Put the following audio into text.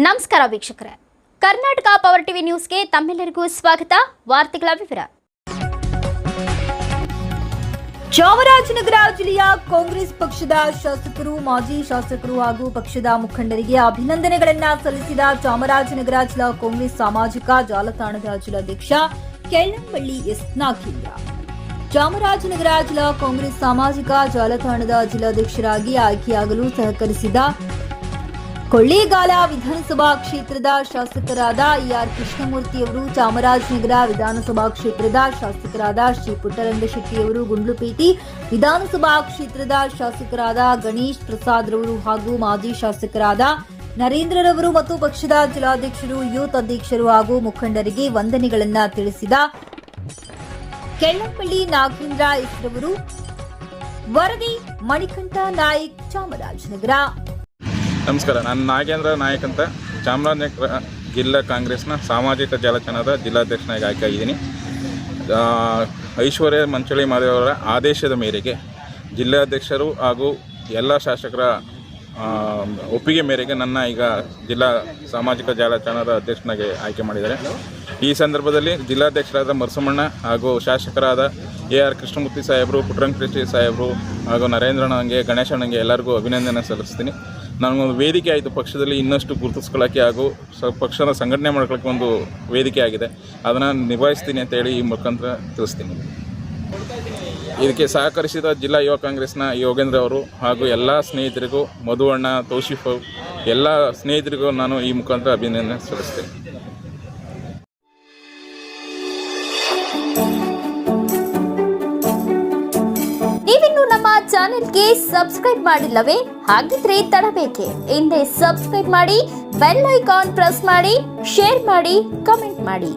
ನಮಸ್ಕಾರ ವೀಕ್ಷಕರೇ, Karnataka power TV ನ್ಯೂಸ್ಗೆ ತಮ್ಮೆಲ್ಲರಿಗೂ ಸ್ವಾಗತ. ವಾರ್ತೆಗಳ ವಿವರ. ಚಾಮರಾಜನಗರ ಜಿಲ್ಲೆಯ ಕಾಂಗ್ರೆಸ್ ಪಕ್ಷದ ಶಾಸಕರು, ಮಾಜಿ ಶಾಸಕರು ಹಾಗೂ ಪಕ್ಷದ ಮುಖಂಡರಿಗೆ ಅಭಿನಂದನೆಗಳನ್ನು ಸಲ್ಲಿಸಿದ ಚಾಮರಾಜನಗರ ಜಿಲ್ಲಾ ಕಾಂಗ್ರೆಸ್ ಸಾಮಾಜಿಕ ಜಾಲತಾಣದ ಜಿಲ್ಲಾಧ್ಯಕ್ಷ ಕೆಳ್ಳಂಬಳ್ಳಿ ಎಸ್ ನಾಗೇಂದ್ರ. ಚಾಮರಾಜನಗರ ಜಿಲ್ಲಾ ಕಾಂಗ್ರೆಸ್ ಸಾಮಾಜಿಕ ಜಾಲತಾಣದ ಜಿಲ್ಲಾಧ್ಯಕ್ಷರಾಗಿ ಆಯ್ಕೆಯಾಗಲು ಸಹಕರಿಸಿದ ಕೊಳ್ಳೇಗಾಲ ವಿಧಾನಸಭಾ ಕ್ಷೇತ್ರದ ಶಾಸಕರಾದ ಎಆರ್ ಕೃಷ್ಣಮೂರ್ತಿಯವರು, ಚಾಮರಾಜನಗರ ವಿಧಾನಸಭಾ ಕ್ಷೇತ್ರದ ಶಾಸಕರಾದ ಶ್ರೀ ಪುಟ್ಟರಂಗಶೆಟ್ಟಿಯವರು, ಗುಂಡ್ಲುಪೇಟೆ ವಿಧಾನಸಭಾ ಕ್ಷೇತ್ರದ ಶಾಸಕರಾದ ಗಣೇಶ್ ಪ್ರಸಾದ್ ರವರು ಹಾಗೂ ಮಾಜಿ ಶಾಸಕರಾದ ನರೇಂದ್ರರವರು ಮತ್ತು ಪಕ್ಷದ ಜಿಲ್ಲಾಧ್ಯಕ್ಷರು, ಯೂತ್ ಅಧ್ಯಕ್ಷರು ಹಾಗೂ ಮುಖಂಡರಿಗೆ ವಂದನೆಗಳನ್ನು ತಿಳಿಸಿದ ಕೆಳ್ಳಂಬಳ್ಳಿ ನಾಗೇಂದ್ರ ಎಸ್ ರವರು. ವರದಿ ಮಣಿಕಂಠ ನಾಯಕ್, ಚಾಮರಾಜನಗರ. ನಮಸ್ಕಾರ, ನಾನು ನಾಗೇಂದ್ರ ನಾಯಕ್ ಅಂತ ಚಾಮರಾಜನಗರ ಜಿಲ್ಲಾ ಕಾಂಗ್ರೆಸ್ನ ಸಾಮಾಜಿಕ ಜಾಲತಾಣದ ಜಿಲ್ಲಾಧ್ಯಕ್ಷನಾಗಿ ಆಯ್ಕೆಯಾಗಿದ್ದೀನಿ. ಐಶ್ವರ್ಯ ಮಂಚಳಿ ಮಾದೇವರ ಆದೇಶದ ಮೇರೆಗೆ ಜಿಲ್ಲಾಧ್ಯಕ್ಷರು ಹಾಗೂ ಎಲ್ಲ ಶಾಸಕರ ಒಪ್ಪಿಗೆ ಮೇರೆಗೆ ನನ್ನ ಈಗ ಜಿಲ್ಲಾ ಸಾಮಾಜಿಕ ಜಾಲತಾಣದ ಅಧ್ಯಕ್ಷನಾಗಿ ಆಯ್ಕೆ ಮಾಡಿದ್ದಾರೆ. ಈ ಸಂದರ್ಭದಲ್ಲಿ ಜಿಲ್ಲಾಧ್ಯಕ್ಷರಾದ ಮರಸಮಣ್ಣ ಹಾಗೂ ಶಾಸಕರಾದ ಎಆರ್ ಕೃಷ್ಣಮೂರ್ತಿ ಸಾಹೇಬರು, ಪುಟ್ಟರಂಗಶೆಟ್ಟಿ ಸಾಹೇಬರು ಹಾಗೂ ನರೇಂದ್ರಣ್ಣಂಗೆ, ಗಣೇಶಣ್ಣಂಗೆ ಎಲ್ಲರಿಗೂ ಅಭಿನಂದನೆ ಸಲ್ಲಿಸ್ತೀನಿ. ನನಗೊಂದು ವೇದಿಕೆ ಆಯಿತು, ಪಕ್ಷದಲ್ಲಿ ಇನ್ನಷ್ಟು ಗುರುತಿಸ್ಕೊಳ್ಳೋಕ್ಕೆ ಹಾಗೂ ಪಕ್ಷದ ಸಂಘಟನೆ ಮಾಡ್ಕೊಳ್ಳೋಕ್ಕೆ ಒಂದು ವೇದಿಕೆ ಆಗಿದೆ. ಅದನ್ನು ನಿಭಾಯಿಸ್ತೀನಿ ಅಂತೇಳಿ ಈ ಮುಖಾಂತರ ತಿಳಿಸ್ತೀನಿ. ಇದಕ್ಕೆ ಸಹಕರಿಸಿದ ಜಿಲ್ಲಾ ಯುವ ಕಾಂಗ್ರೆಸ್ನ ಯೋಗೇಂದ್ರ ಅವರು ಹಾಗೂ ಎಲ್ಲ ಸ್ನೇಹಿತರಿಗೂ, ಮಧು ಅಣ್ಣ, ತೌಶಿಫ್, ಎಲ್ಲ ಸ್ನೇಹಿತರಿಗೂ ನಾನು ಈ ಮುಖಾಂತರ ಅಭಿನಂದನೆ ಸಲ್ಲಿಸ್ತೇನೆ. ನೀವಿನ್ನು ನಮ್ಮ ಚಾನೆಲ್ಗೆ ಸಬ್ಸ್ಕ್ರೈಬ್ ಮಾಡಿಲ್ಲವೇ? ಹಾಗಿದ್ರೆ ತಡಬೇಕೆ? ಹಿಂದೆ ಸಬ್ಸ್ಕ್ರೈಬ್ ಮಾಡಿ, ಬೆಲ್ ಐಕಾನ್ ಪ್ರೆಸ್ ಮಾಡಿ, ಶೇರ್ ಮಾಡಿ, ಕಮೆಂಟ್ ಮಾಡಿ.